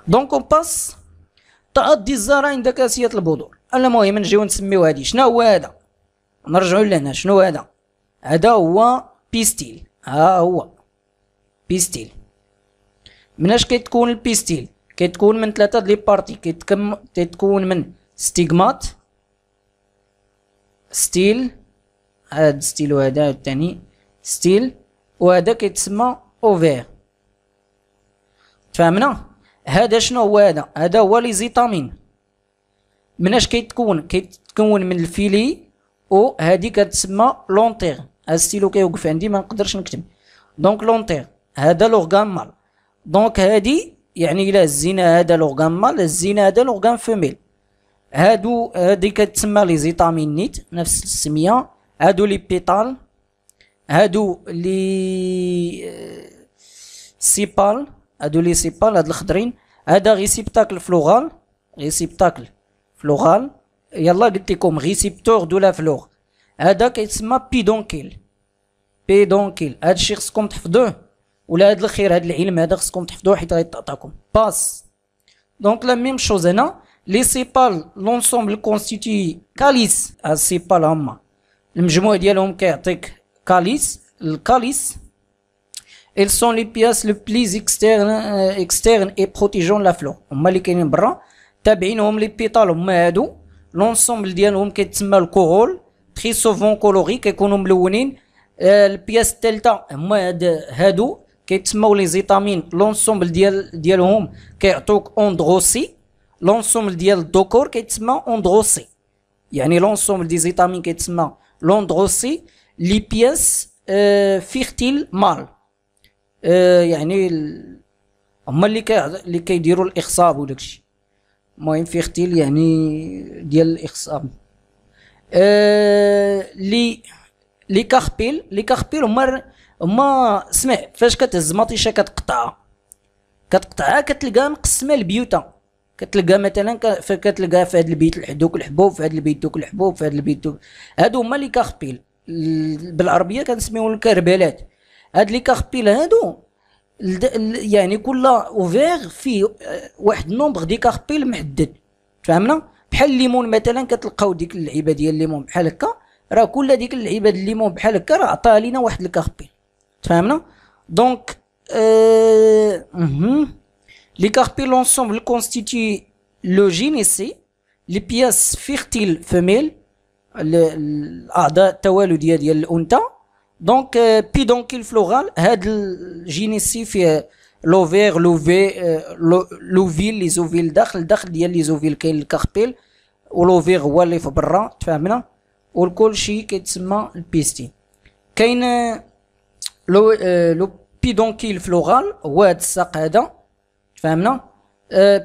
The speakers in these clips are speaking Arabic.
دونك اون باس تغطي الزهرة عند كاسية البذور. المهم نجيو نسميو هادي. شنو هو هذا؟ نرجعو لهنا. شنو هذا؟ هذا هو بيستيل. ها هو بيستيل. مناش كيتكون البيستيل؟ كيتكون من 3 لي بارتي. كيتكون من ستيغمات، ستيل، هاد ستيل وهذا الثاني ستيل، وهذا كيتسمى اوفير. تفهمنا؟ هذا شنو هو هذا؟ هذا هو لي زيتامين. مناش كيتكون؟ كيتكون من الفيلي، و هادي كتسمى لونتيغ. هاد ستيلو كيوقف عندي ما نقدرش نكتب. دونك لونتيغ هذا لورغان مال. دونك هادي يعني الا هزينا هذا لورغان مال، هزينا هذا لورغان فيميل. هادي كتسمى لي زيتامين نيت، نفس السميه. هادو لي بيتال، هادو لي سيبال، هادو لي سيبال هاد الخضرين. هذا ريسيبتاكل فلوغال، ريسيبتاكل فلوغال. يلا قلت لكم ريسيبتور دو لا فلور. هذا كيتسمى بيدونكيل، بيدونكيل. هادشي خصكم تحفظوه، ولا هاد الخير هاد العلم هذا خصكم تحفظوه حيت غيتعطاكم باس. دونك لا ميم شوز هنا. لي سيبال لونسومبل كونستيتي كاليس. هاد السيبال هما المجموع ديالهم كيعطيك كاليس. الكاليس ils sont les pièces le plus externes et protégeant la flore. هما اللي كاينين برا. تابعينهم لي بيتال هما هادو. لونسومبل ديالهم كيتسمى الكورول، تري سوفون كولوري، كيكونوا ملونين. البياس الثالثه هما هادو كيتسموا لي زيتامين. لونسومبل ديالهم كيعطوك اندروسي. لونسومبل ديال الذكور كيتسمى اندروسي، يعني لونسومبل دي زيتامين كيتسمى لوندروسي. لي بياس فيرتيل مال، يعني هما اللي كيديروا الاخصاب وداكشي. المهم فيرتيل يعني ديال الاخصاب. لي كاربيل، لي كاربيل هما سمع فاش كتهز مطيشه كتقطعها كتلقاها مقسمه لبيوتا. كتلقى مثلا كتلقاها في هذا البيت دوك الحبوب، في هذا البيت دوك الحبوب، في هذا البيت دوك. هادو هما لي كاربيل، بالعربيه كنسميوهم الكربالات. هاد لي كاربيل هادو يعني كل اوفير فيه واحد النومبر دي كاربيل محدد. فهمنا؟ بحال الليمون مثلا كتلقاو ديك اللعيبه ديال الليمون بحال هكا، راه كل ديك اللعيبه ديال الليمون بحال هكا راه عطاها لينا واحد الكاربيل. تفهمنا؟ دونك les carpels ensemble constituent le gynécée, les pièces fertiles femelles, الأعضاء التوالدية ديال الأنثى. دونك بيدونكيل فلورال، هاد الجينيسي فيه لوفير لوفيل لي زوفيل داخل ديال لي زوفيل كاين الكاربيل، ولوفير هو اللي في برا. تفهمنا؟ والكل شي كيتسمى البيستي. كاين لو بيدونكيل فلورال هو هاد الساق هذا. فهمنا؟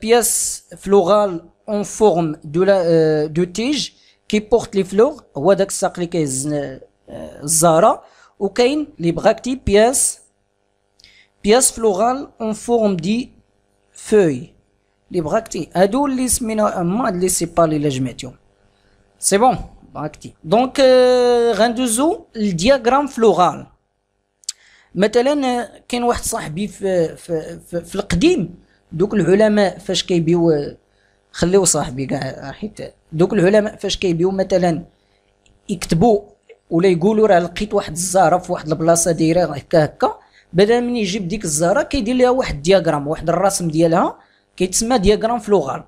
بياس فلورال اون فورم دو تيج كي بورت لي فلور، هو داك الساق اللي كيهز الزهره. وكاين لي براكتي بياس فلورال اون فورم دي فوي. لي براكتي هادو اللي سمينا هما لي سيبال الا جمعتهم سي بون براكتي. دونك غندوزو الدياغرام فلورال. مثلا كاين واحد صاحبي في القديم، دوك العلماء فاش كيبيو، خليو صاحبي كاع حيت دوك العلماء فاش كيبيو مثلا يكتبوا ولا يقولوا راه لقيت واحد الزهره في واحد البلاصه دايره هكا، بدل من يجيب ديك الزهره كيدير ليها واحد الدياغرام، واحد الرسم ديالها كيتسمى دياغرام فلوغال.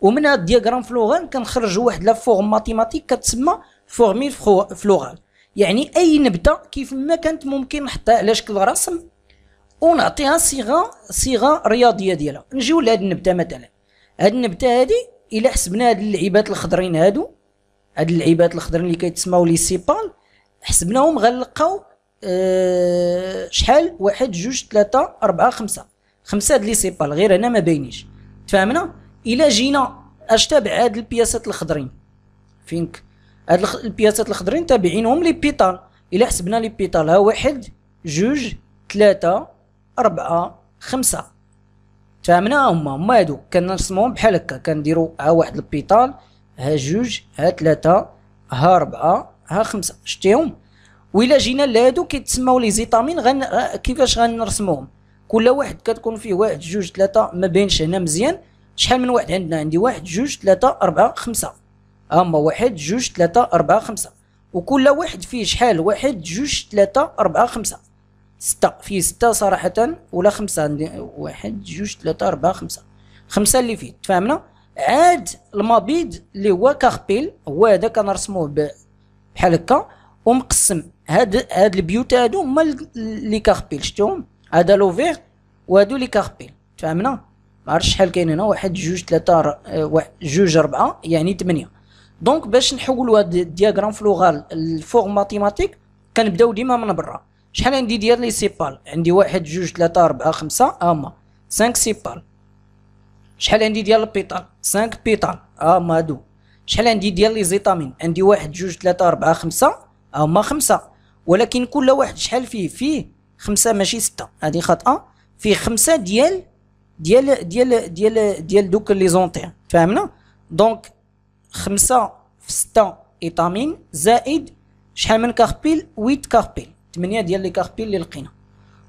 ومن هاد الدياغرام فلوغال كنخرجوا واحد لا فورم ماتيماتيك كتسمى فورميل فلوغال. يعني اي نبته كيف ما كانت ممكن نحطها على شكل رسم ونعطيها صيغه رياضيه ديالها. نجيو لهاد النبته مثلا، هاد النبته هادي الا حسبنا هاد اللعيبات الخضرين هادو، هاد اللعيبات الخضرين اللي كيتسماو لي سيبال، حسبناهم غنلقاو شحال؟ 1 2 3 4 5 هاد لي سيبال، غير هنا ما باينيش. تفهمنا؟ الا جينا اش تابع هاد البياسات الخضرين فينك، هاد البياسات الخضرين تابعينهم لي بيتال. الا حسبنا لي بيتال ها 1 2 3 4 5. تفهمنا؟ هما هادو كنرسموهم بحال هكا، كنديرو ها واحد البيتال، ها 2 ها 3 ها 4 ها 5. شتيهم؟ وإلا جينا لهادو كيتسماو لي زيتامين كيفاش غنرسموهم؟ كل واحد كتكون فيه واحد جوج ثلاثة ما بينش هنا مزيان. شحال من واحد عندنا؟ عندي واحد جوج ثلاثة أربعة خمسة، هما واحد جوج ثلاثة أربعة خمسة، وكل واحد فيه شحال؟ واحد جوج ثلاثة أربعة خمسة، ستة. فيه ستة صراحة ولا خمسة؟ عندي واحد جوج ثلاثة أربعة خمسة، خمسة اللي فيه. تفهمنا؟ عاد المبيض اللي هو كاربيل هو هذا كنرسموه بحال هكا ومقسم. هاد البيوت هادو هما لي كاربيل، شفتوهم؟ هذا لوفيغ وهادو لي كاربيل. تفهمنا؟ معرفتش شحال كاين هنا، واحد جوج ثلاثة واحد جوج أربعة يعني 8. دونك باش نحولوا هاد الدياغرام فلوغال الفورم ماتيماتيك كنبداو ديما من برا. شحال عندي ديال لي سيبال؟ عندي واحد جوج ثلاثة أربعة خمسة، هما 5 سيبال. شحال عندي ديال البيطال؟ 5 بيطال، هما هادو. شحال عندي ديال لي زيتامين؟ عندي واحد جوج ثلاثة أربعة خمسة، هما 5. ولكن كل واحد شحال فيه 5 ماشي 6، هادي خاطئة. فيه 5 ديال دوك لي زونتير. فهمنا؟ دونك 5 في 6 ايتامين زائد شحال من كاربيل؟ 8 كاربيل، 8 ديال لي كاربيل اللي لقينا.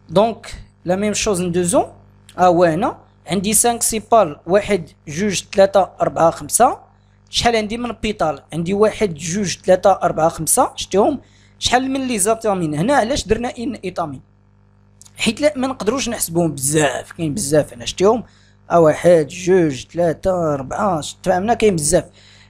دونك لا ميم شوز ندوزو. هو هنا عندي 5 سيبال، واحد جوج ثلاثة أربعة خمسة. شحال عندي من بيطال؟ عندي واحد جوج ثلاثة أربعة خمسة، شتيهم؟ شحال من لي زيتامين؟ هنا علاش درنا ايتامين؟ حيت لا ما نقدروش نحسبوهم بزاف، كاين بزاف هنا، شتيهم؟ واحد جوج ثلاثة أربعة، تفهمنا؟ كاين بزاف.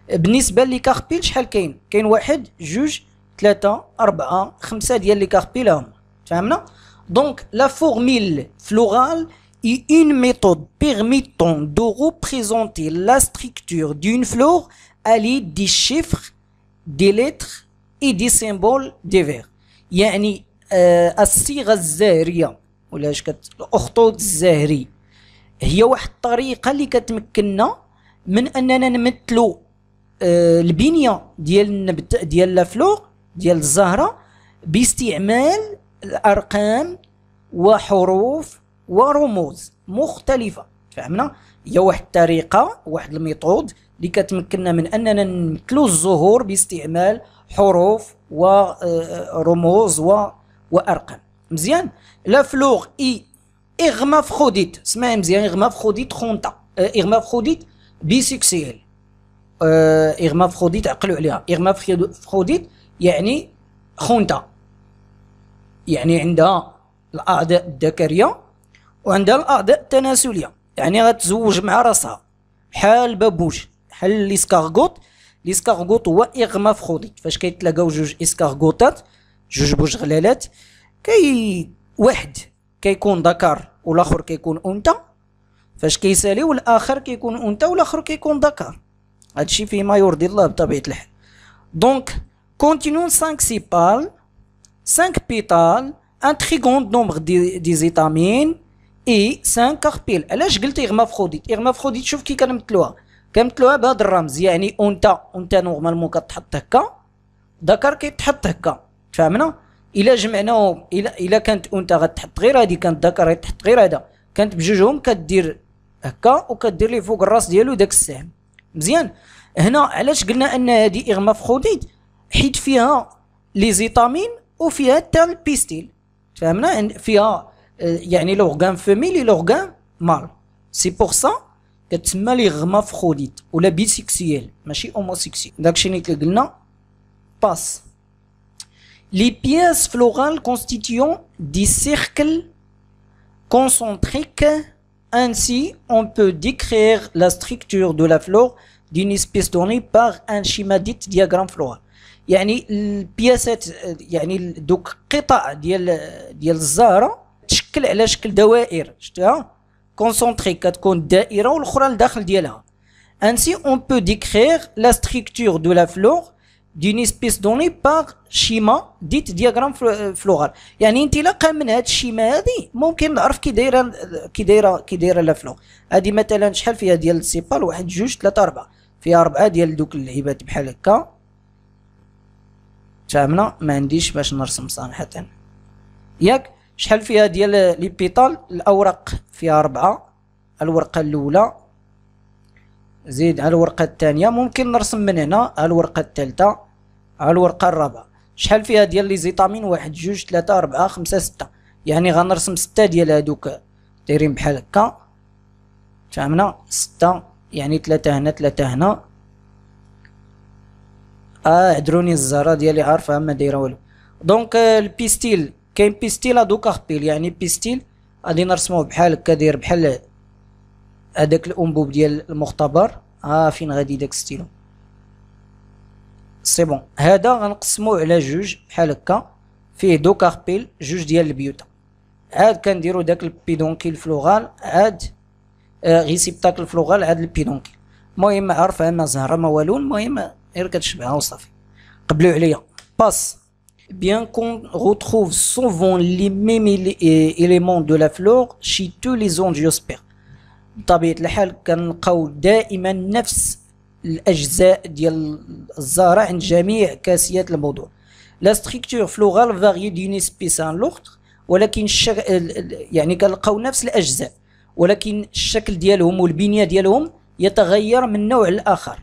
بالنسبة لي كاربيل شحال كاين؟ كاين واحد جوج ثلاثة أربعة خمسة ديال لي كاربيل هما. تفهمنا؟ دونك لا فورميل فلورال est une méthode permettant de représenter la structure d'une flore à l'aide des chiffres, des lettres et des symboles divers. يعني الصيغة الزهرية ولا الأخطوط الزهري هي واحد الطريقة اللي كتمكننا من أننا نمثلوا البنية ديال النبت ديال لافلور ديال الزهرة باستعمال الأرقام وحروف ورموز مختلفة. فهمنا؟ هي واحد الطريقة، واحد الميثود اللي كتمكننا من أننا نمثلوا الزهور باستعمال حروف ورموز وأرقام. مزيان؟ لا فلور إي إغمافروديت، اسمعي مزيان، إغمافروديت خونتا، إغمافروديت بيسكسيال. إغمافروديت عقلوا عليها، إغمافروديت يعني خونتا، يعني عندها الأعضاء الذكرية وعندها الأعضاء التناسلية، يعني غتزوج مع راسها بحال بابوش، بحال ليسكارغوت. ليسكارغوت هو إغمافروديت. فاش كيتلاقاو جوج إسكارغوتات، جوج بوجغلالات، واحد كيكون ذكر والاخر كيكون انثى. فاش كيساليو الاخر كيكون انثى والاخر كيكون ذكر. هادشي فيما يرضي الله بطبيعة الحال. دونك كونتينون 5 سيبال، 5 بيتال، ان تري غوند نومبر دي زيتامين اي 5 كاربيل. علاش قلت إغمافروديت؟ إغمافروديت شوف كي كنمثلوها بهذا الرمز، يعني انثى نورمالمون كتحط هكا، ذكر كيتحط هكا. فهمنا؟ الا جمعناهم، الا كانت انثى غتحط غير هادي، كانت ذكر غتحط غير هذا، كانت بجوجهم كدير هكا وكدير ليه فوق الراس ديالو داك السهم. مزيان؟ هنا علاش قلنا ان هادي إغمافروديت؟ حيت فيها لي زيتامين وفيها حتى البيستيل. فهمنا؟ فيها يعني لورغان فيميل لورغان مال. سي بور سا كتسمى ليغمافروديت ولا بيسيكسيال ماشي اوموسيكسيال. داكشي اللي قلنا. باس. Les pièces florales constituant des cercles concentriques. Ainsi, on peut décrire la structure de la flore d'une espèce donnée par un schéma dit diagramme floral. يعني البياسات، يعني دوك قطع ديال الزهرة تشكل على شكل دوائر، شفتها؟ كونسونطريك كتكون دائرة والاخرى لداخل ديالها. Ainsi, on peut décrire la structure de la flore d'une espèce donnée par schéma dit diagramme floral. يعني انطلاقا من هاد الشيما هادي ممكن نعرف كي دايره لا فلور. هادي مثلا شحال فيها ديال السيبال؟ واحد جوج ثلاثة أربعة، فيها 4 ديال دوك اللعيبات بحال هكا. فهمنا؟ ما عنديش باش نرسم صراحة. ياك شحال فيها ديال لي بيطال؟ الأوراق فيها 4، الورقة الأولى زيد على الورقة الثانية، ممكن نرسم من هنا على الورقة الثالثة على الورقة الرابعة. شحال فيها ديال لي زيتامين؟ واحد جوج ثلاثة أربعة خمسة ستة، يعني غنرسم 6 ديال هادوك دايرين بحال هكا، فهمنا؟ 6 يعني 3 هنا 3 هنا. عذروني الزهرة ديالي عارفة ما دايرة والو. دونك البيستيل كاين بيستيل ادو كاربيل، يعني بيستيل غادي نرسموه بحال هكا داير بحال هداك الانبوب ديال المختبر. فين غادي داك ستيلو؟ سي بون. هذا غنقسموه على جوج بحال هكا، فيه دو كاربيل جوج ديال البيوتا. عاد كنديرو داك البيدونكيل فلوغال، عاد ريسيبتاكل فلوغال، عاد البيدونكيل. المهم عارفه ما زهره ما والو، المهم غير كتشبهها وصافي. قبلوا عليا. باس. Bien qu'on retrouve souvent les mêmes éléments de la flore chez tous les angiospermes. بطبيعة الحال كنلقاو دائما نفس الأجزاء ديال الزهرة عند جميع كاسيات الموضوع. La structure florale varie d'une espèce à l'autre، ولكن يعني كنلقاو نفس الأجزاء، ولكن الشكل ديالهم والبنية ديالهم يتغير من نوع لآخر.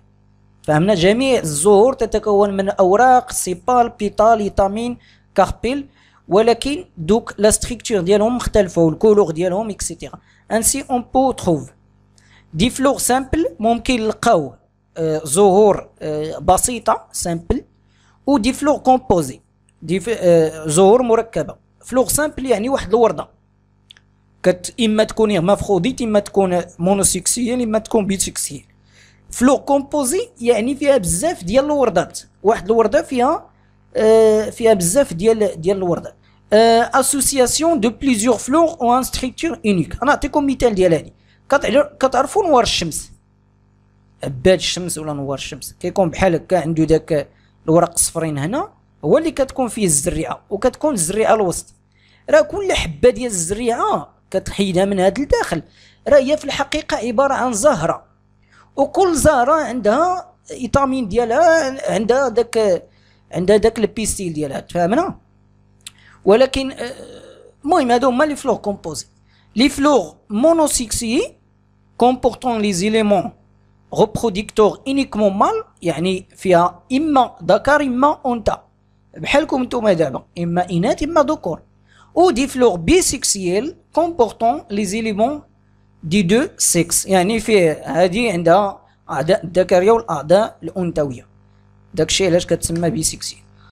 فهمنا؟ جميع الزهور تتكون من أوراق، سيبال، بيتال، يتامين، كاربيل، ولكن دوك لا ستركتور ديالهم مختلفة والكولور ديالهم اكسيتيرا. انسي اون بو تروف دي فلور سامبل، ممكن نلقاو زهور بسيطة سامبل، و دي فلور كومبوزي، دي زهور مركبة. فلور سامبل يعني واحد الوردة اما تكون هرمافروديت، اما تكون مونوسيكسيال، اما تكون بيسيكسيال. فلور كومبوزي يعني فيها بزاف ديال الوردات، واحد الورده فيها بزاف ديال الوردات. اسوسياسيون دو بليزيور فلور او ان ستركتور اونيك. نعطيكم مثال ديال هادي. كتعرفوا نوار الشمس، عباد الشمس ولا نوار الشمس كيكون بحال هكا، عنده داك الورق الصفرين هنا، هو اللي كتكون فيه الزريعه، وكتكون الزريعه الوسط. راه كل حبه ديال الزريعه كتحيدها من هاد الداخل، راه هي في الحقيقه عباره عن زهره، وكل زهره عندها ايتامين ديالها، عندها داك البيستيل ديالها. تفهمنا؟ ولكن المهم هادو هما لي فلور كومبوزي. لي فلور مونوسيكسي كومبورتون لي زيليمون ريبروديكتور انيكمون مال، يعني فيها اما ذكر اما انثى، بحالكم نتوما دابا، اما اناث اما ذكور. و دي فلور بيسيكسيال كومبورتون لي زيليمون دي دو سيكس، يعني فيه هذه عندها اعضاء الذكريه والاعضاء الانثويه. داكشي علاش كتسمى بيسيكسيال.